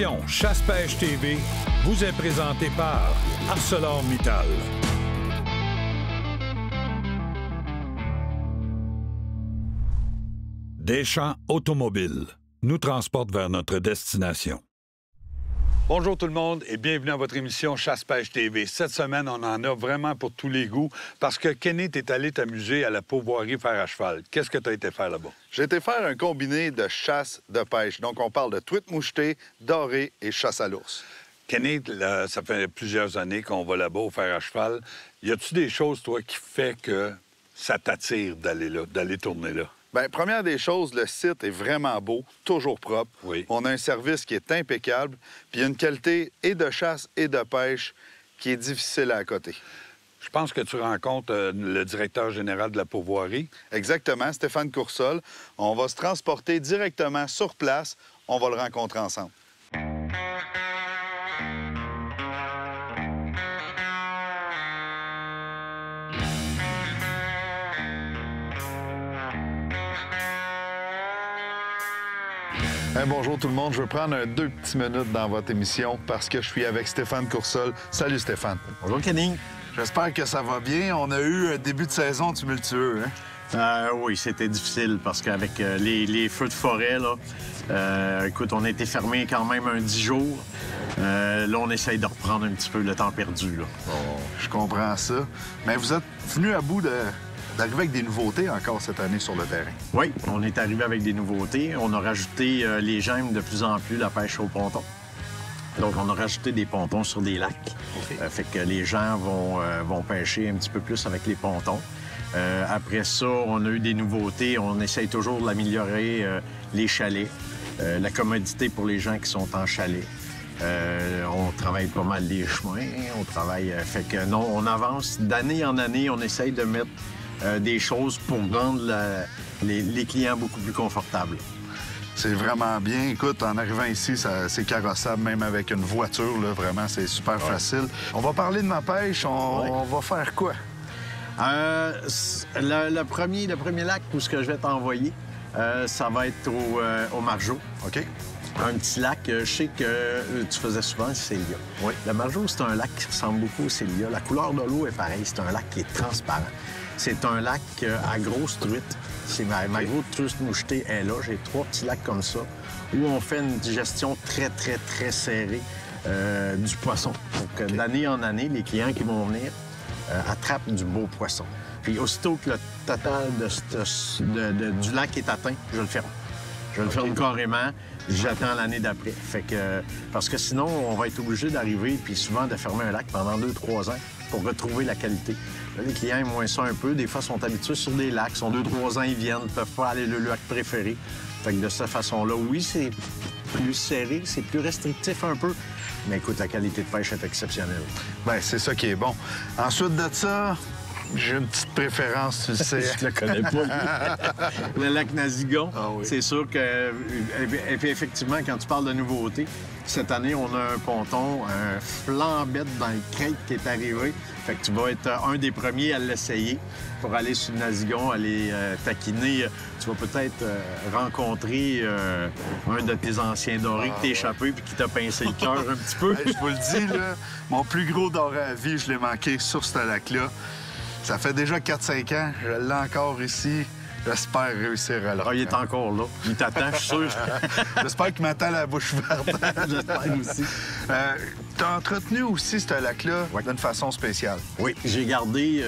L'émission Chasse-Pêche TV vous est présentée par ArcelorMittal. Deschamps Automobiles nous transporte vers notre destination. Bonjour tout le monde et bienvenue à votre émission Chasse-Pêche TV. Cette semaine, on en a vraiment pour tous les goûts parce que Kenny, t'es allé t'amuser à la Pourvoirie Fer à cheval. Qu'est-ce que tu as été faire là-bas? J'ai été faire un combiné de chasse, de pêche. Donc, on parle de truite mouchetée, dorée et chasse à l'ours. Kenny, là, ça fait plusieurs années qu'on va là-bas au fer à cheval. Y a-tu des choses, toi, qui fait que ça t'attire d'aller là, d'aller tourner là? Bien, première des choses, le site est vraiment beau, toujours propre. Oui. On a un service qui est impeccable, puis il y a une qualité et de chasse et de pêche qui est difficile à accoter. Je pense que tu rencontres le directeur général de la Pourvoirie. Exactement, Stéphane Coursol. On va se transporter directement sur place. On va le rencontrer ensemble. Bonjour tout le monde, je vais prendre 2 petites minutes dans votre émission parce que je suis avec Stéphane Coursol. Salut Stéphane. Bonjour Kenny. J'espère que ça va bien. On a eu un début de saison tumultueux, hein? Oui, c'était difficile parce qu'avec les feux de forêt, là, écoute, on a été fermé quand même un 10 jours. Là, on essaye de reprendre un petit peu le temps perdu, là. Je comprends ça. Mais vous êtes venu à bout d'arriver avec des nouveautés encore cette année sur le terrain. Oui, on est arrivé avec des nouveautés. On a rajouté les gemmes de plus en plus, la pêche au ponton. Donc, on a rajouté des pontons sur des lacs. Okay. Fait que les gens vont pêcher un petit peu plus avec les pontons. Après ça, on a eu des nouveautés. On essaye toujours d'améliorer les chalets, la commodité pour les gens qui sont en chalet. On travaille pas mal les chemins. On travaille... fait que non, on avance d'année en année. On essaye de mettre des choses pour rendre les clients beaucoup plus confortables. C'est vraiment bien. Écoute, en arrivant ici, c'est carrossable, même avec une voiture, là, vraiment, c'est super facile. On va parler de ma pêche. On va faire quoi? Le premier lac où ce que je vais t'envoyer, ça va être au Margeau. OK. Un petit lac, je sais que tu faisais souvent le Célia. Oui. Le Margeau, c'est un lac qui ressemble beaucoup au Célia. La couleur de l'eau est pareille. C'est un lac qui est transparent. C'est un lac à grosse truite. C'est ma grosse truite mouchetée est là. J'ai 3 petits lacs comme ça où on fait une digestion très, très, très serrée du poisson. Donc, d'année en année, les clients qui vont venir attrapent du beau poisson. Puis aussitôt que le total du lac est atteint, je le ferme. Je le ferme carrément. J'attends l'année d'après. Fait que, parce que sinon, on va être obligé d'arriver, puis souvent de fermer un lac pendant 2-3 ans pour retrouver la qualité. Là, les clients aiment moins ça un peu. Des fois, ils sont habitués sur des lacs. Ils sont 2-3 ans, ils viennent, ne peuvent pas aller le lac préféré. Fait que de cette façon-là, oui, c'est plus serré, c'est plus restrictif un peu. Mais écoute, la qualité de pêche est exceptionnelle. Bien, c'est ça qui est bon. Ensuite de ça, j'ai une petite préférence, tu le sais. Je le connais pas. Le lac Nazigon, oui. C'est sûr que... Et puis effectivement, quand tu parles de nouveautés, cette année, on a un ponton, un flambette dans le crête qui est arrivé. Fait que tu vas être un des premiers à l'essayer pour aller sur le Nazigon, aller taquiner. Tu vas peut-être rencontrer un de tes anciens dorés qui t'est échappé puis qui t'a pincé le cœur un petit peu. Je vous le dis, là, mon plus gros doré à vie, je l'ai manqué sur ce lac-là. Ça fait déjà 4-5 ans. Je l'ai encore ici. J'espère réussir à le... Ah, il est encore là. Il t'attend, je suis sûr. J'espère qu'il m'attend la bouche verte. J'espère aussi. Tu as entretenu aussi ce lac-là d'une façon spéciale. Oui, j'ai gardé...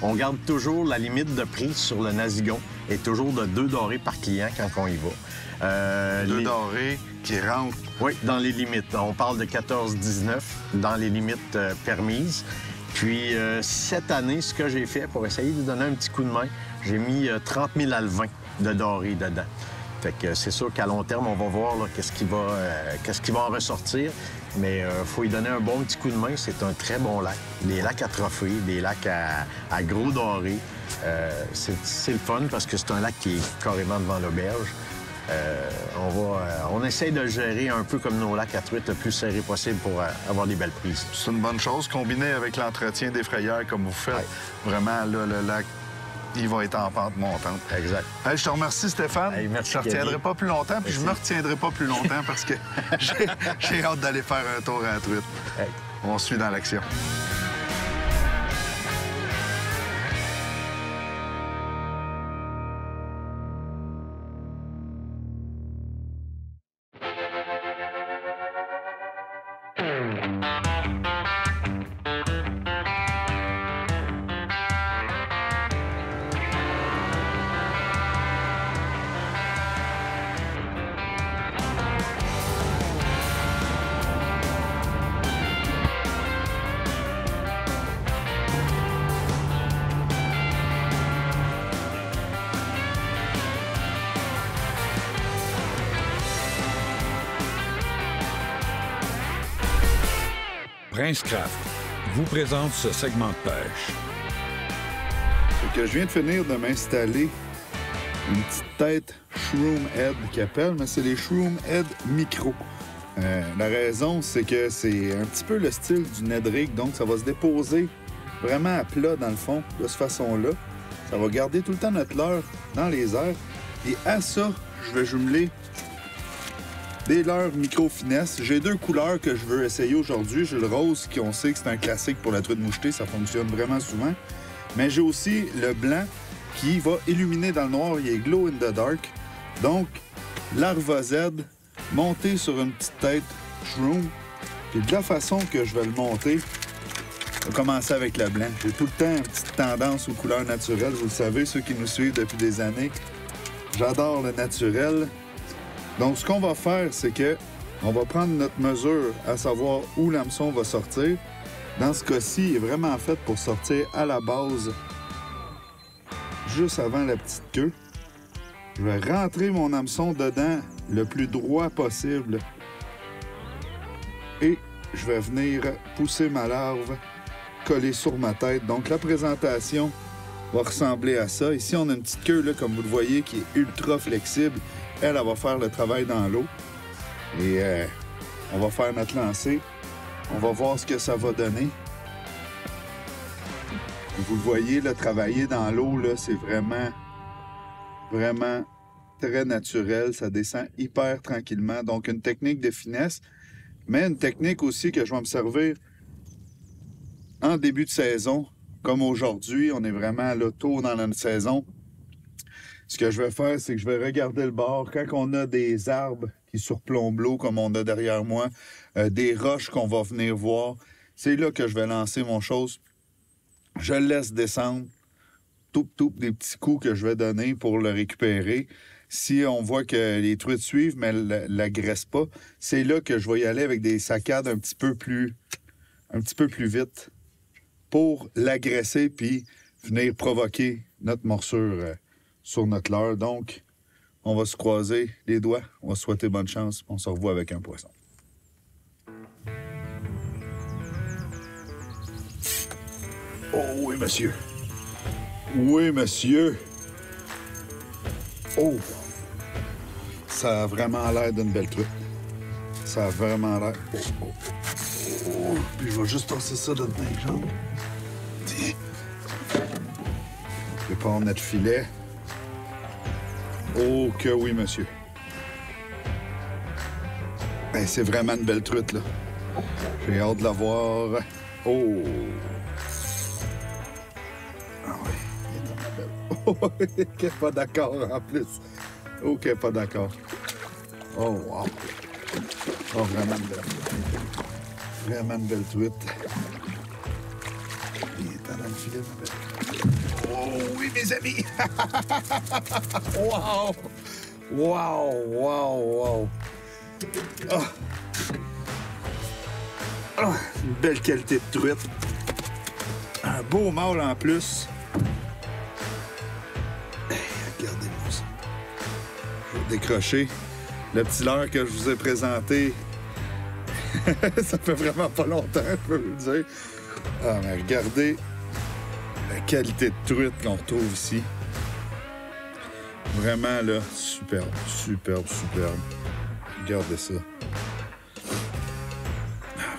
on garde toujours la limite de prix sur le Nazigon et toujours de 2 dorés par client quand on y va. 2 dorés qui rentrent. Oui, dans les limites. On parle de 14-19 dans les limites permises. Puis, cette année, ce que j'ai fait pour essayer de donner un petit coup de main, j'ai mis 30 000 alevins de dorés dedans. Fait que c'est sûr qu'à long terme, on va voir qu'est-ce qui va en ressortir. Mais il faut y donner un bon petit coup de main. C'est un très bon lac. Des lacs à trophées, des lacs à gros dorés. C'est le fun parce que c'est un lac qui est carrément devant l'auberge. On essaie de le gérer un peu comme nos lacs à truite le plus serré possible pour avoir des belles prises. C'est une bonne chose, combiné avec l'entretien des frayères comme vous faites. Ouais. Vraiment, là, le lac il va être en pente montante. Exact. Hey, je te remercie, Stéphane. Hey, merci, je ne retiendrai Gaby. pas plus longtemps, puis Merci. je me retiendrai pas plus longtemps parce que j'ai hâte d'aller faire un tour à la truite. Hey. On se suit dans l'action. Prince Craft vous présente ce segment de pêche. Fait que je viens de finir de m'installer une petite tête Shroom Head qu'ils appellent, mais c'est les Shroom Head micro. La raison, c'est que c'est un petit peu le style du Ned Rig, donc ça va se déposer vraiment à plat dans le fond, de cette façon-là. Ça va garder tout le temps notre leurre dans les airs. Et à ça, je vais jumeler des leurres micro-finesse. J'ai 2 couleurs que je veux essayer aujourd'hui. J'ai le rose, qui on sait que c'est un classique pour la truite mouchetée, ça fonctionne vraiment souvent. Mais j'ai aussi le blanc qui va illuminer dans le noir, il est glow in the dark. Donc, l'Arva Z monté sur une petite tête Shroom. Puis de la façon que je vais le monter, je vais commencer avec le blanc. J'ai tout le temps une petite tendance aux couleurs naturelles. Vous le savez, ceux qui nous suivent depuis des années, j'adore le naturel. Donc, ce qu'on va faire, c'est que on va prendre notre mesure à savoir où l'hameçon va sortir. Dans ce cas-ci, il est vraiment fait pour sortir à la base, juste avant la petite queue. Je vais rentrer mon hameçon dedans le plus droit possible. Et je vais venir pousser ma larve collée sur ma tête. Donc, la présentation va ressembler à ça. Ici, on a une petite queue, là, comme vous le voyez, qui est ultra flexible. Elle va faire le travail dans l'eau. Et on va faire notre lancée. On va voir ce que ça va donner. Vous le voyez, là, travailler dans l'eau, là, c'est vraiment très naturel. Ça descend hyper tranquillement. Donc, une technique de finesse, mais une technique aussi que je vais me servir en début de saison. Comme aujourd'hui, on est vraiment là, tôt dans notre saison. Ce que je vais faire, c'est que je vais regarder le bord. Quand on a des arbres qui surplombent l'eau, comme on a derrière moi, des roches qu'on va venir voir, c'est là que je vais lancer mon chose. Je le laisse descendre. Des petits coups que je vais donner pour le récupérer. Si on voit que les truites suivent, mais elles ne l'agressent pas, c'est là que je vais y aller avec des saccades un petit peu plus vite pour l'agresser puis venir provoquer notre morsure sur notre leurre. Donc, on va se croiser les doigts, on va se souhaiter bonne chance, on se revoit avec un poisson. Oh oui, monsieur. Oui, monsieur. Oh! Ça a vraiment l'air d'une belle truite. Ça a vraiment l'air... Oh. Puis je vais juste tasser ça de dedans, genre. Tiens. Prépare notre filet. Oh que oui, monsieur. Ben, c'est vraiment une belle truite, là. J'ai hâte de la voir. Oh! Ah oui, il est tellement belle. Oh, qu'elle n'est pas d'accord en plus. Oh, qu'elle n'est pas d'accord. Oh, wow. Oh, vraiment une belle. Vraiment une belle truite. Il est dans le filet, ma belle. Oh oui, mes amis! Wow! Wow, wow, wow! Oh. Oh, une belle qualité de truite. Un beau mâle en plus. Hey, regardez-moi ça. Je vais décrocher le petit leurre que je vous ai présenté. Ça fait vraiment pas longtemps, je peux vous le dire. Ah, mais regardez la qualité de truite qu'on retrouve ici. Vraiment, là, superbe, superbe, superbe. Regardez ça.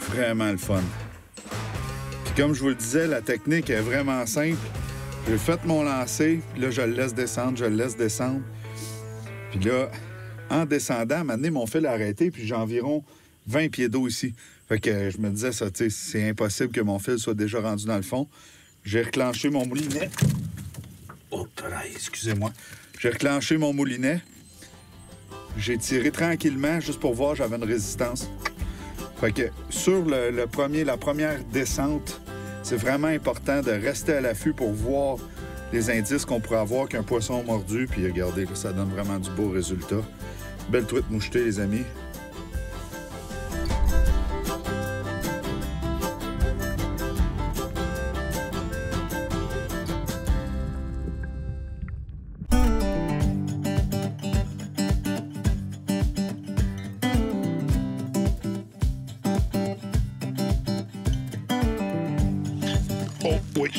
Vraiment le fun. Puis comme je vous le disais, la technique est vraiment simple. J'ai fait mon lancer, puis là, je le laisse descendre, Puis là, en descendant, à un moment donné, mon fil a arrêté, puis j'ai environ 20 pieds d'eau ici. Fait que je me disais, ça, tu sais, c'est impossible que mon fil soit déjà rendu dans le fond. J'ai reclenché mon moulinet. Oh, excusez-moi. J'ai reclenché mon moulinet. J'ai tiré tranquillement, juste pour voir, j'avais une résistance. Fait que sur la première descente, c'est vraiment important de rester à l'affût pour voir les indices qu'on pourrait avoir qu'un poisson a mordu. Puis regardez, là, ça donne vraiment du beau résultat. Belle truite mouchetée, les amis. Oh oui.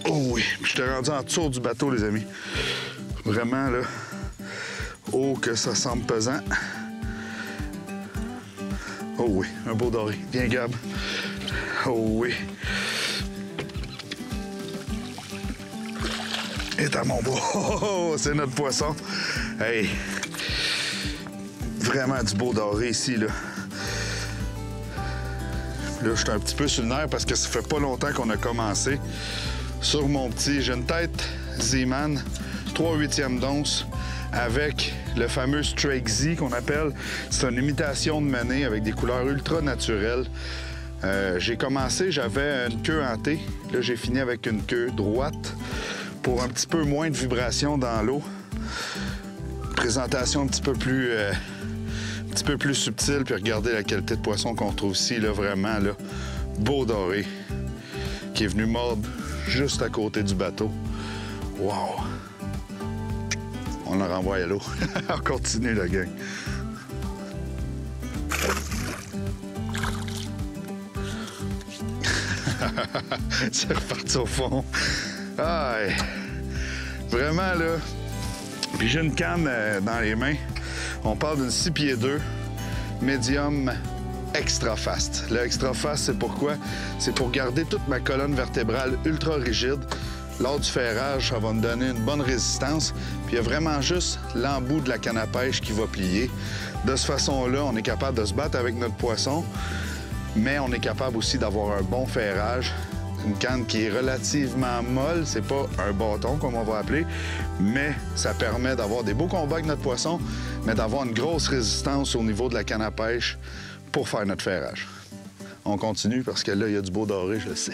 Oh oui. Je t'ai rendu en dessous du bateau, les amis. Vraiment, là. Oh, que ça semble pesant. Oh oui, un beau doré. Viens, Gab. Oh oui. Et à mon beau. Oh, c'est notre poisson. Hey. Vraiment du beau doré ici, là. Là, je suis un petit peu sur le nerf parce que ça fait pas longtemps qu'on a commencé. Sur mon petit, j'ai une tête Z-Man, 3/8 d'once, avec le fameux Strike Z qu'on appelle. C'est une imitation de menée avec des couleurs ultra naturelles. J'ai commencé, j'avais une queue hantée. Là, j'ai fini avec une queue droite pour un petit peu moins de vibration dans l'eau. Présentation un petit peu plus subtile, puis regardez la qualité de poisson qu'on trouve ici, là, vraiment, là, beau doré, qui est venu mordre juste à côté du bateau. Wow! On le renvoie à l'eau. On continue, la gang. C'est reparti au fond. Aïe! Vraiment, là. Puis j'ai une canne dans les mains. On parle d'une 6 pieds 2, médium extra fast. Le extra fast, c'est pourquoi? C'est pour garder toute ma colonne vertébrale ultra rigide. Lors du ferrage, ça va me donner une bonne résistance. Puis il y a vraiment juste l'embout de la canne à pêche qui va plier. De cette façon-là, on est capable de se battre avec notre poisson, mais on est capable aussi d'avoir un bon ferrage. Une canne qui est relativement molle, c'est pas un bâton comme on va appeler, mais ça permet d'avoir des beaux combats avec notre poisson, mais d'avoir une grosse résistance au niveau de la canne à pêche pour faire notre ferrage. On continue parce que là, il y a du beau doré, je le sais.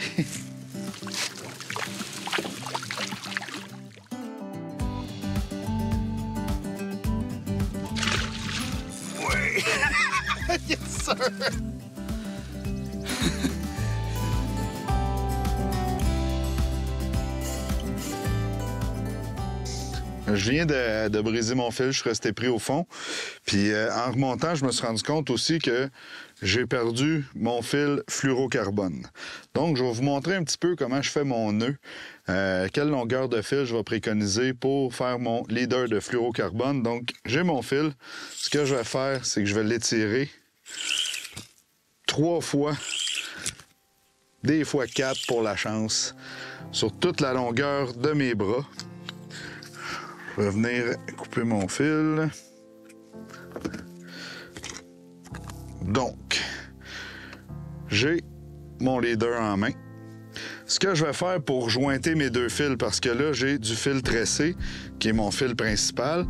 Oui! Yes, sir! Je viens de briser mon fil, je suis resté pris au fond. Puis en remontant, je me suis rendu compte aussi que j'ai perdu mon fil fluorocarbone. Donc, je vais vous montrer un petit peu comment je fais mon nœud, quelle longueur de fil je vais préconiser pour faire mon leader de fluorocarbone. Donc, j'ai mon fil. Ce que je vais faire, c'est que je vais l'étirer 3 fois, des fois 4 pour la chance, sur toute la longueur de mes bras. Je vais venir couper mon fil. Donc, j'ai mon leader en main. Ce que je vais faire pour jointer mes deux fils, parce que là, j'ai du fil tressé, qui est mon fil principal,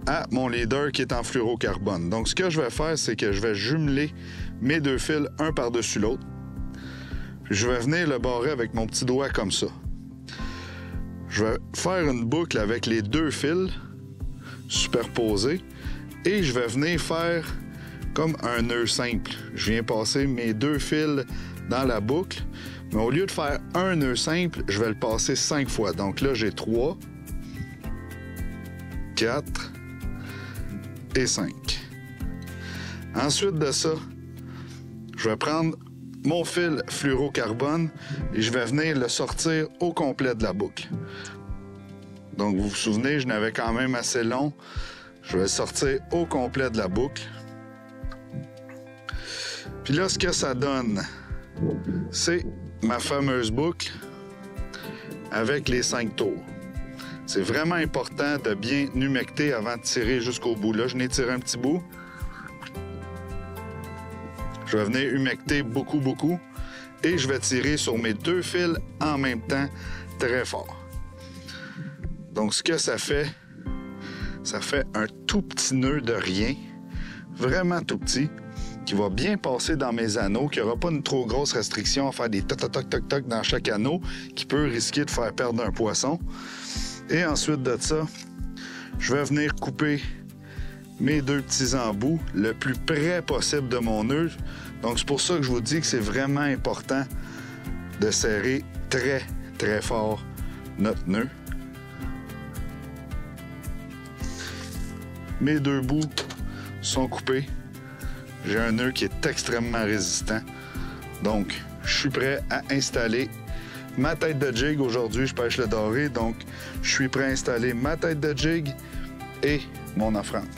à mon leader qui est en fluorocarbone. Donc, ce que je vais faire, c'est que je vais jumeler mes deux fils un par-dessus l'autre. Puis je vais venir le barrer avec mon petit doigt comme ça. Je vais faire une boucle avec les deux fils superposés et je vais venir faire comme un nœud simple. Je viens passer mes deux fils dans la boucle, mais au lieu de faire un nœud simple, je vais le passer 5 fois. Donc là, j'ai 3, 4 et 5. Ensuite de ça, je vais prendre mon fil fluorocarbone et je vais venir le sortir au complet de la boucle. Donc, vous vous souvenez, je n'avais quand même assez long. Je vais le sortir au complet de la boucle. Puis là, ce que ça donne, c'est ma fameuse boucle avec les 5 tours. C'est vraiment important de bien humecter avant de tirer jusqu'au bout. Là, je n'ai tiré un petit bout. Je vais venir humecter beaucoup, beaucoup. Et je vais tirer sur mes 2 fils en même temps, très fort. Donc, ce que ça fait un tout petit nœud de rien, vraiment tout petit, qui va bien passer dans mes anneaux, qui n'aura pas une trop grosse restriction à faire des toc-toc-toc-toc dans chaque anneau, qui peut risquer de faire perdre un poisson. Et ensuite de ça, je vais venir couper mes 2 petits embouts le plus près possible de mon nœud. Donc, c'est pour ça que je vous dis que c'est vraiment important de serrer très, très fort notre nœud. Mes 2 bouts sont coupés. J'ai un nœud qui est extrêmement résistant. Donc, je suis prêt à installer ma tête de jig. Aujourd'hui, je pêche le doré, donc je suis prêt à installer ma tête de jig et mon offrande.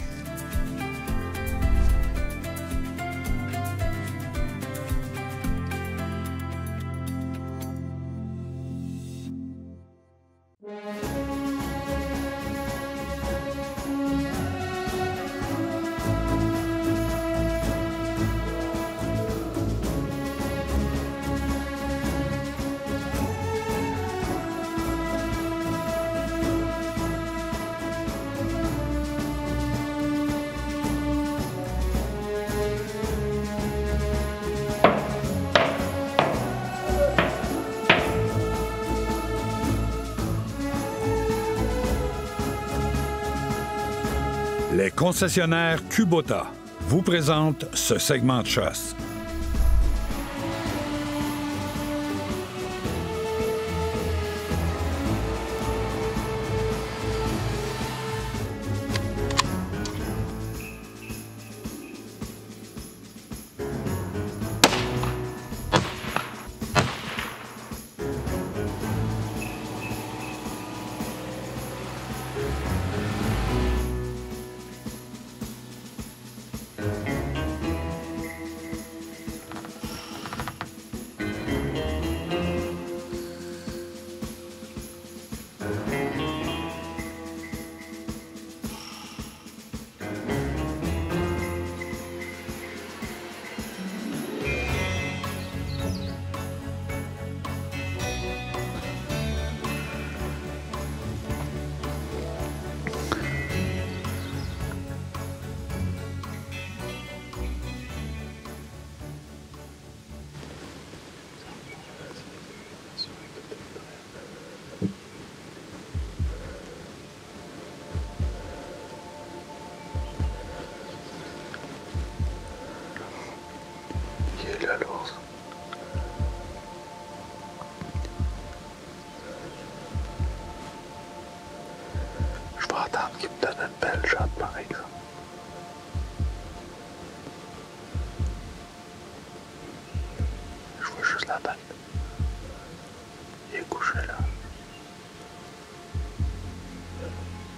Les concessionnaires Kubota vous présentent ce segment de chasse. Je vais attendre qu'il me donne une belle shot, par exemple. Je vois juste la tête. Il est couché là.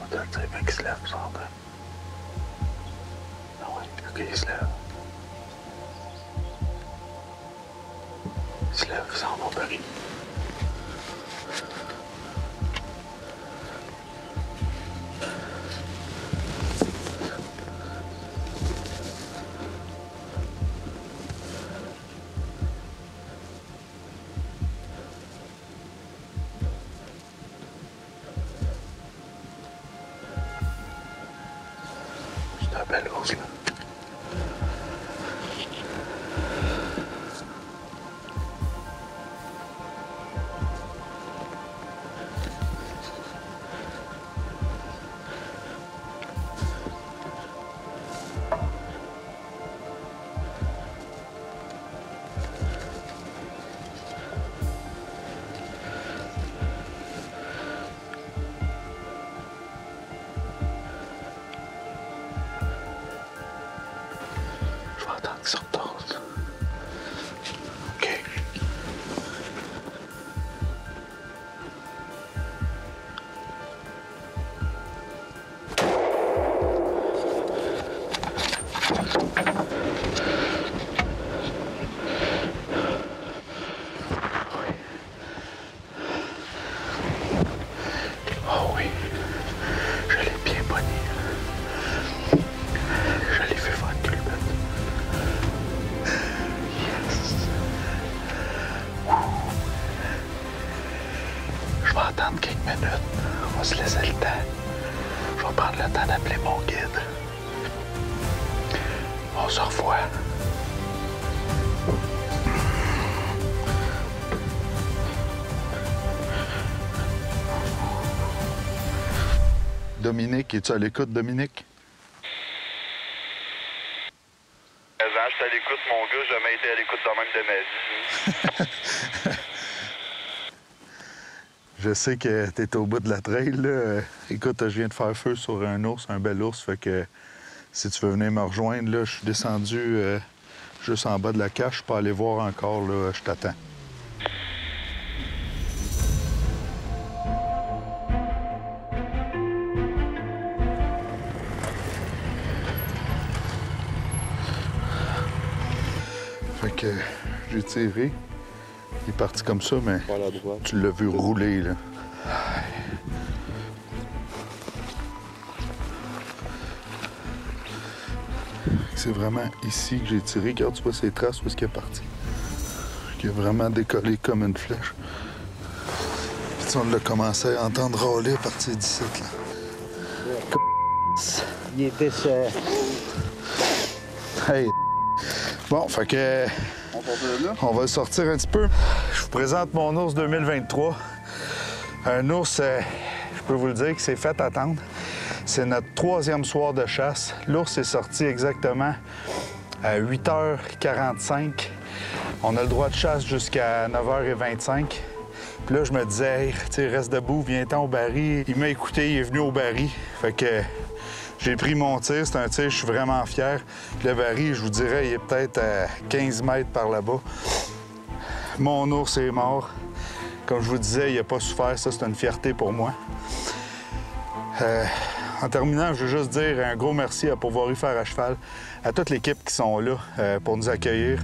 On doit le dire, mec, il se lève, ça entend. Ah oui, ok, il se lève. Il se lève, il s'en va Paris. C'est un bel ours, là. Dominique, es-tu à l'écoute, Dominique? Je suis à l'écoute, mon gars. J'ai jamais été à l'écoute de même de ma vie. Je sais que t'es au bout de la trail, là. Écoute, je viens de faire feu sur un ours, un bel ours, fait que si tu veux venir me rejoindre, là, je suis descendu juste en bas de la cache. Je peux aller voir encore, là, je t'attends. Fait que j'ai tiré. Il est parti comme ça, mais tu l'as vu rouler, là. C'est vraiment ici que j'ai tiré. Regarde, tu vois ces traces, où est-ce qu'il est parti. Il a vraiment décollé comme une flèche. Puis on l'a commencé à entendre râler à partir d'ici, là. Il était sur... Hey! Bon, fait que... On va le sortir un petit peu. Je vous présente mon ours 2023. Un ours, je peux vous le dire, qui s'est fait attendre. C'est notre 3e soir de chasse. L'ours est sorti exactement à 8h45. On a le droit de chasse jusqu'à 9h25. Puis là, je me disais, hey, tu sais, reste debout, viens-t'en au baril. Il m'a écouté, il est venu au baril. Fait que j'ai pris mon tir. C'est un tir, je suis vraiment fier. Puis le baril, je vous dirais, il est peut-être à 15 mètres par là-bas. Mon ours est mort. Comme je vous disais, il n'a pas souffert. Ça, c'est une fierté pour moi. En terminant, je veux juste dire un gros merci à Pourvoirie Fer à cheval, à toute l'équipe qui sont là pour nous accueillir,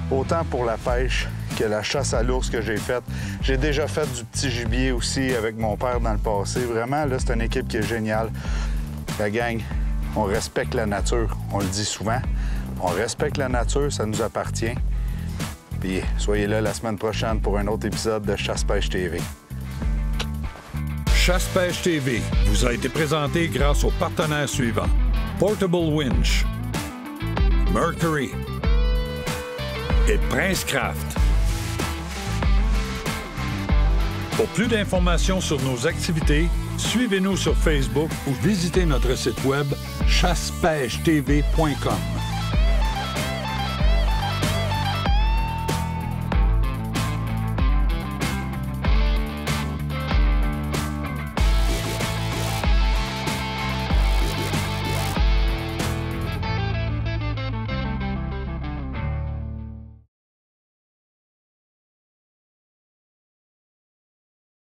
autant pour la pêche que la chasse à l'ours que j'ai faite. J'ai déjà fait du petit gibier aussi avec mon père dans le passé. Vraiment, là, c'est une équipe qui est géniale. La gang, on respecte la nature. On le dit souvent. On respecte la nature, ça nous appartient. Puis soyez là la semaine prochaine pour un autre épisode de Chasse-Pêche TV. Chasse-Pêche TV vous a été présenté grâce aux partenaires suivants: Portable Winch, Mercury et Princecraft. Pour plus d'informations sur nos activités, suivez-nous sur Facebook ou visitez notre site web chassepêchetv.com.